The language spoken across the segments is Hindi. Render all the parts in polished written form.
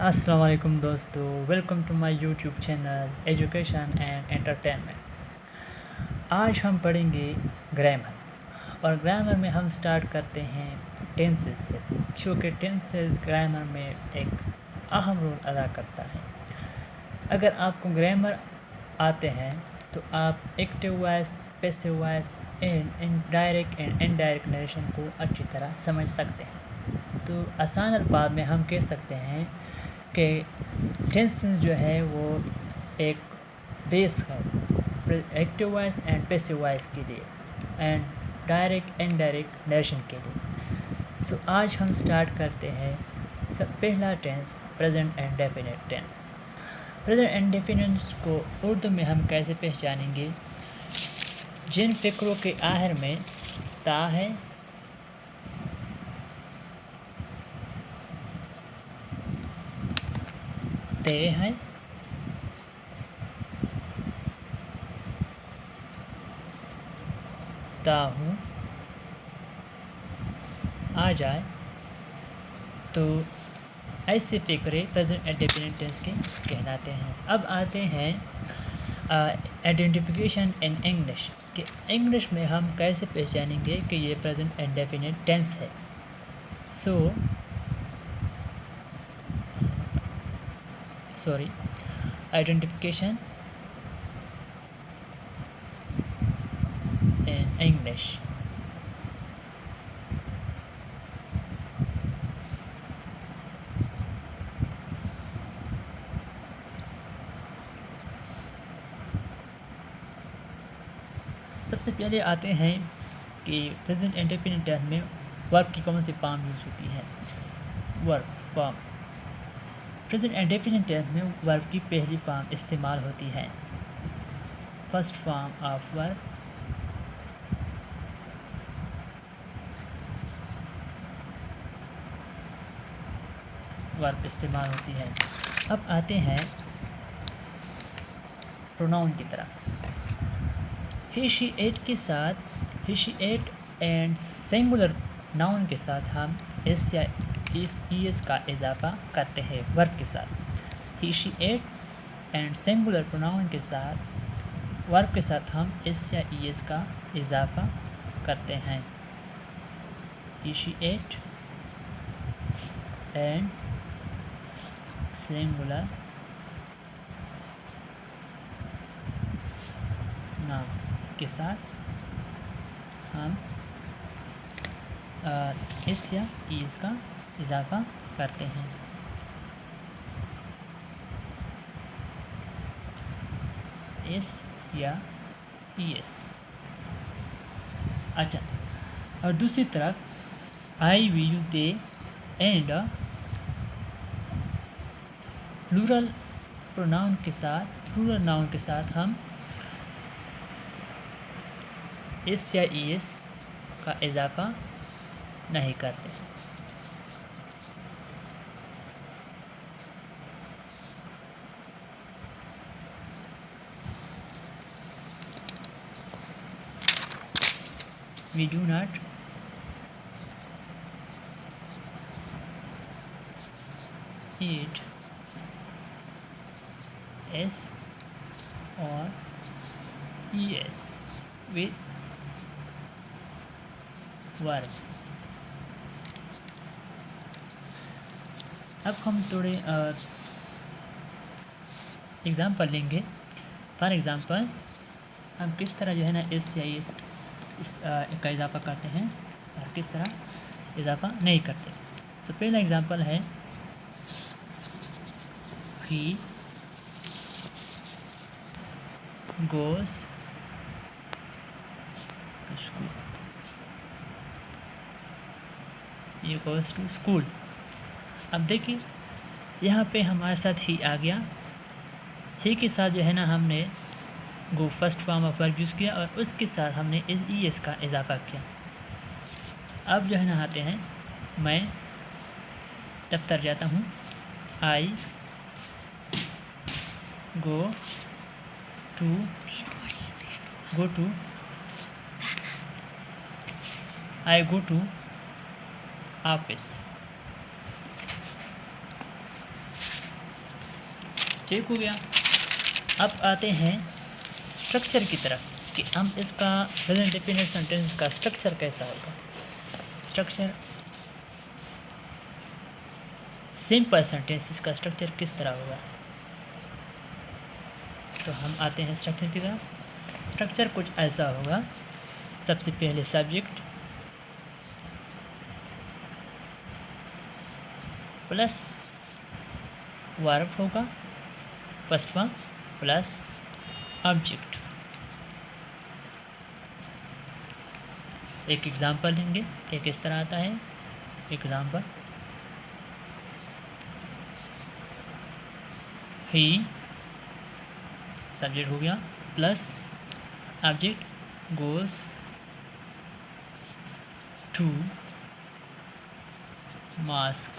अस्सलाम वालेकुम दोस्तों, welcome to my YouTube channel education and entertainment. आज हम पढ़ेंगे ग्रामर और ग्रामर में हम स्टार्ट करते हैं टेंसेस से, क्योंकि टेंसेस ग्रामर में एक अहम रोल अदा करता है। अगर आपको ग्रामर आते हैं तो आप active voice, passive voice and direct and indirect narration को अच्छी तरह समझ सकते हैं। तो आसान अल्फाज में हम कह सकते हैं कि टेंसेस जो है वो एक बेस है active voice and passive voice के लिए एंड डायरेक्ट इनडायरेक्ट नरेशन के लिए। तो आज हम स्टार्ट करते हैं सब पहला tense present and definite tense. Present and definite को उर्दू में हम कैसे पहचानेंगे? जिन फ़िक्रों के आखिर में ता है, ते हैं, ताहू आ जाए तो ऐसे फ़िक्रे प्रेजेंट एंड डेफिनेट टेंस के कहलाते हैं। अब आते हैं आइडेंटिफिकेशन इन इंग्लिश कि इंग्लिश में हम कैसे पहचानेंगे कि ये प्रेजेंट एंड डेफिनेट टेंस है। Identification in English. सबसे पहले आते हैं कि प्रेजेंट एंड डेफिनेट टेंस में वर्ब की कौन सी फॉर्म यूज़ होती है। Verb form present and definite tense में वर्ब की पहली फॉर्म इस्तेमाल होती है। फर्स्ट फॉर्म ऑफ वर्ब इस्तेमाल होती है। अब आते हैं प्रोनाउन की तरफ। ही शी इट के साथ, he she it and singular noun के साथ हम एस या एस का इजाफा करते हैं वर्ब के साथ। He she it and singular pronoun के साथ वर्ब के साथ हम एस या एस का इजाफा करते हैं। He she it and singular noun के साथ हम एस या एस का इजाफा करते हैं। एस या एस। अच्छा, और दूसरी तरफ I, we, you, they and plural pronoun के साथ, प्लूरल नाउन के साथ हम एस या एस का इजाफा नहीं करते। We do not eat s or es with verb। अब हम थोड़े एग्ज़ाम्पल लेंगे। फॉर एग्ज़ाम्पल हम किस तरह जो है ना एस या एस का इजाफा करते हैं और किस तरह इजाफा नहीं करते। सो पहला एग्ज़ाम्पल है ही गोज़ टू स्कूल। अब देखिए यहाँ पे हमारे साथ ही आ गया। ही के साथ जो है ना हमने go first form of verb use किया और उसके साथ हमने ई एस का इजाफा किया। अब जो है ना आते हैं मैं दफ्तर जाता हूँ। I go to I go to office. ठीक हो गया। अब आते हैं स्ट्रक्चर की तरफ कि हम इसका प्रेजेंट इंडेफिनिट सेंटेंस का स्ट्रक्चर कैसा होगा। स्ट्रक्चर सिंपल सेंटेंस इसका स्ट्रक्चर किस तरह होगा। तो हम आते हैं स्ट्रक्चर की तरफ। स्ट्रक्चर कुछ ऐसा होगा, सबसे पहले सब्जेक्ट प्लस वर्ब होगा फर्स्ट वन प्लस ऑब्जेक्ट। एक एग्जांपल लेंगे कि किस तरह आता है। एग्जांपल, ही सब्जेक्ट हो गया plus object goes to mask,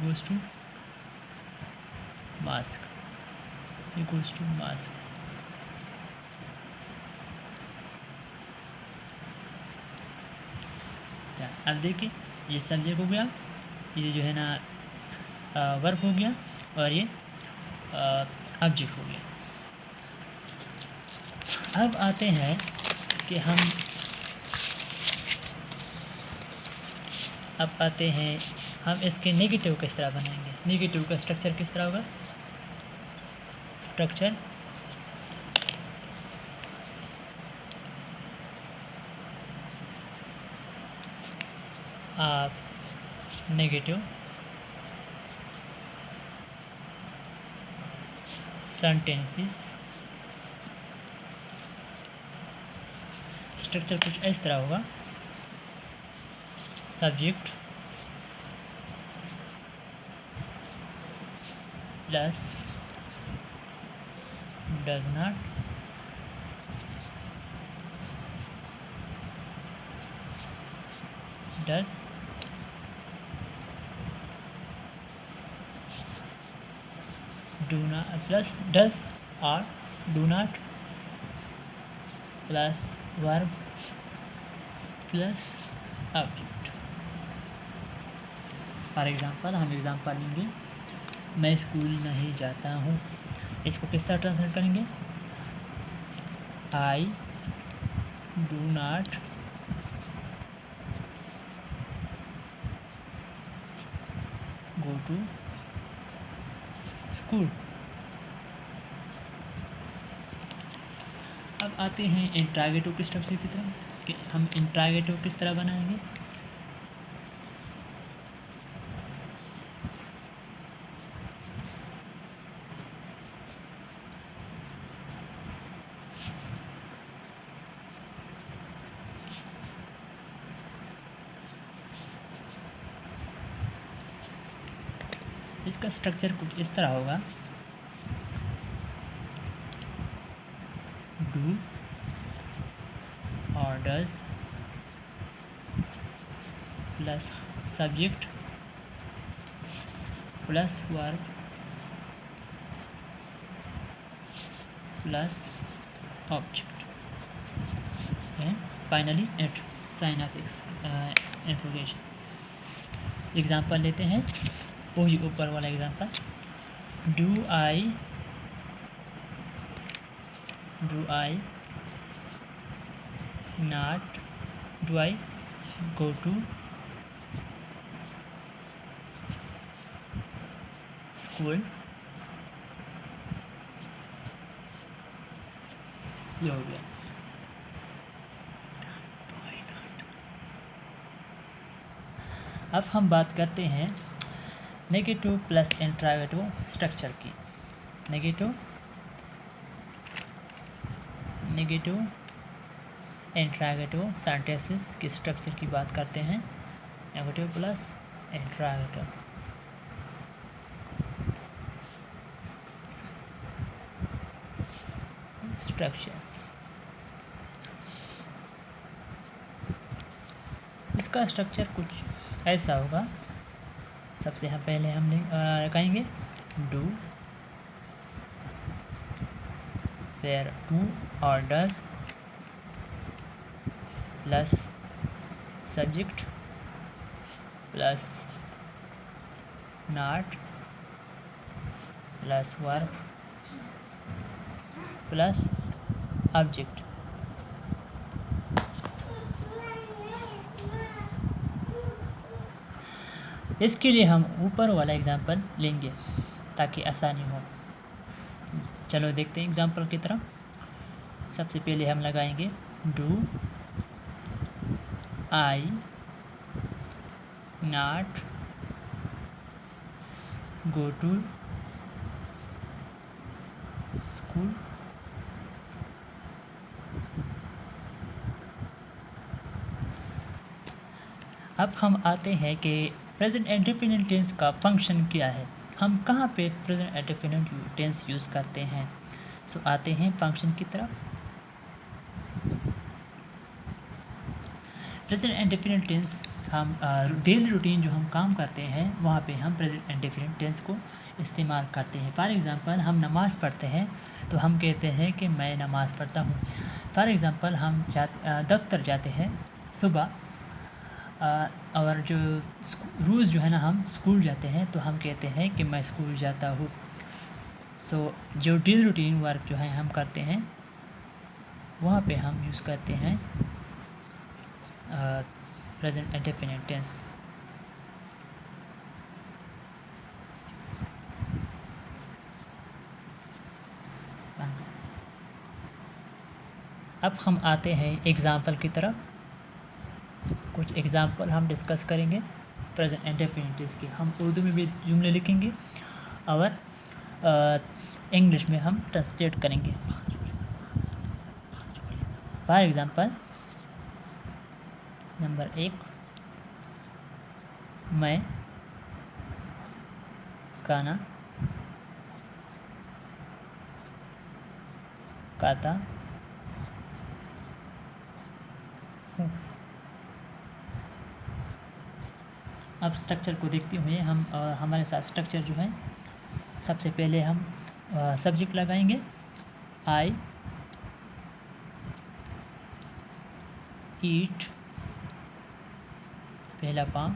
goes to mask, he goes to mask। अब देखिए ये सब्जेक्ट हो गया, ये जो है ना वर्ब हो गया और ये ऑब्जेक्ट हो गया। अब आते हैं कि हम इसके नेगेटिव किस तरह बनाएंगे। नेगेटिव का स्ट्रक्चर किस तरह होगा। Structure of negative sentences. Structure कुछ इस तरह होगा, subject plus does not does do not plus does और do not plus verb plus object. For example हम एग्जांपल लेंगे, मैं स्कूल नहीं जाता हूँ। इसको किस तरह ट्रांसलेट करेंगे। I do not go to school. अब आते हैं इंट्रागेटिव के स्ट्रक्चर की तरफ कि हम इंट्रागेटिव किस तरह बनाएंगे। इसका स्ट्रक्चर कुछ इस तरह होगा, डू और does plus subject plus verb plus object and finally at sign of interrogation. Example लेते हैं, वही ऊपर वाला example, do I not do I go to school. ये हो गया। अब हम बात करते हैं नेगेटिव प्लस इंट्रागेटिव स्ट्रक्चर की। नेगेटिव इंट्रागेटिव सेंटेंसेस की स्ट्रक्चर की बात करते हैं। Negative plus interrogative structure. इसका स्ट्रक्चर कुछ ऐसा होगा, सबसे हम पहले कहेंगे डू, फिर डू और does plus subject plus not plus verb plus object. इसके लिए हम ऊपर वाला एग्जाम्पल लेंगे ताकि आसानी हो। चलो देखते हैं एग्जाम्पल की तरफ। सबसे पहले हम लगाएंगे do I not go to school. अब हम आते हैं कि प्रेजेंट इंडेफिनिट टेंस का फंक्शन क्या है, हम कहाँ पे प्रेजेंट इंडेफिनिट टेंस यूज़ करते हैं। सो आते हैं फंक्शन की तरफ। प्रेजेंट इंडेफिनिट टेंस हम डेली रूटीन जो हम काम करते हैं वहाँ पे हम प्रेजेंट इंडेफिनिट टेंस को इस्तेमाल करते हैं। फॉर एग्ज़ाम्पल हम नमाज़ पढ़ते हैं तो हम कहते हैं कि मैं नमाज़ पढ़ता हूँ। फॉर एग्ज़ाम्पल हम दफ्तर जाते हैं सुबह, और जो रोज़ जो है ना हम स्कूल जाते हैं तो हम कहते हैं कि मैं स्कूल जाता हूँ। सो जो डेली रूटीन वर्क जो है हम करते हैं वहाँ पे हम यूज़ करते हैं प्रेजेंट इंडेफिनिट टेंस। अब हम आते हैं एग्ज़ाम्पल की तरफ। कुछ एग्ज़ाम्पल हम डिस्कस करेंगे प्रेजेंट इंडेफिनिट टेंस के। हम उर्दू में भी जुमले लिखेंगे और इंग्लिश में हम ट्रांसलेट करेंगे। फॉर एग्ज़ाम्पल नंबर 1, मैं खाना खाता हूँ। अब स्ट्रक्चर को देखते हुए हम हमारे साथ स्ट्रक्चर जो है, सबसे पहले हम सब्जेक्ट लगाएंगे आई ईट, पहला फॉर्म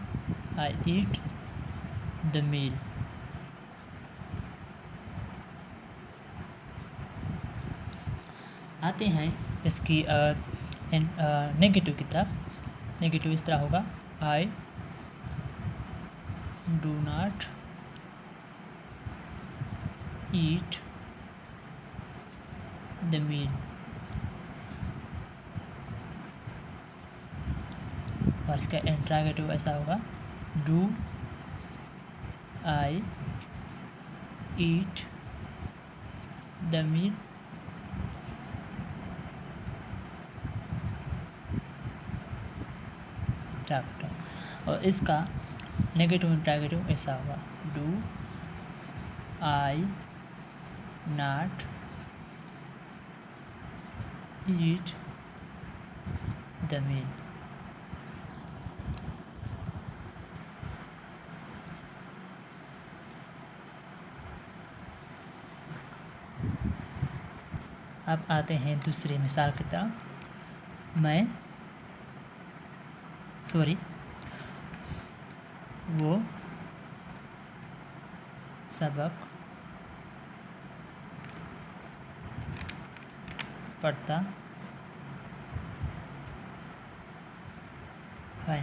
आई ईट द मील। आते हैं इसकी नेगेटिव की तरफ। नेगेटिव इस तरह होगा I do not eat the meal. और इसका इंट्रोगेटिव ऐसा होगा do I eat the meal doctor. और इसका नेगेटिव इंट्रोगेटिव ऐसा होगा do I not eat the meal. अब आते हैं दूसरी मिसाल की तरफ। वो सबक पढ़ता है।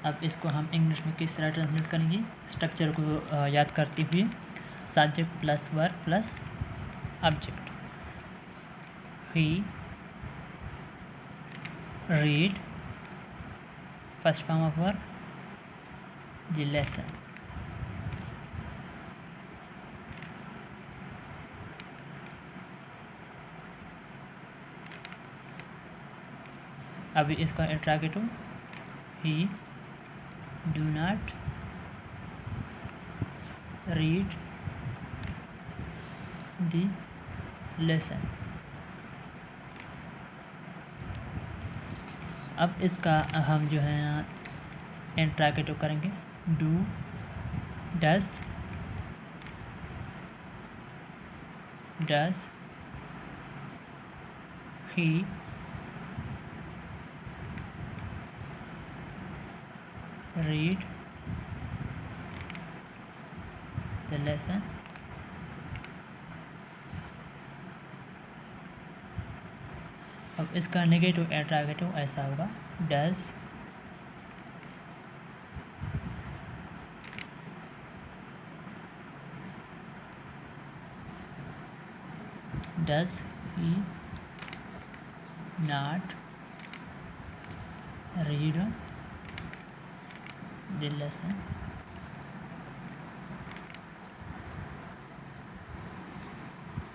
अब इसको हम इंग्लिश में किस तरह ट्रांसलेट करेंगे, स्ट्रक्चर को याद करते हुए। Subject plus verb plus object. He read, first form of verb, the lesson. अभी इसका interrogative he do not read the lesson। अब इसका हम जो है ना इंट्रोगेटिव करेंगे do does he read the lesson. अब इसका नेगेटिव इंटरोगेटिव ऐसा होगा, does he not read the lesson.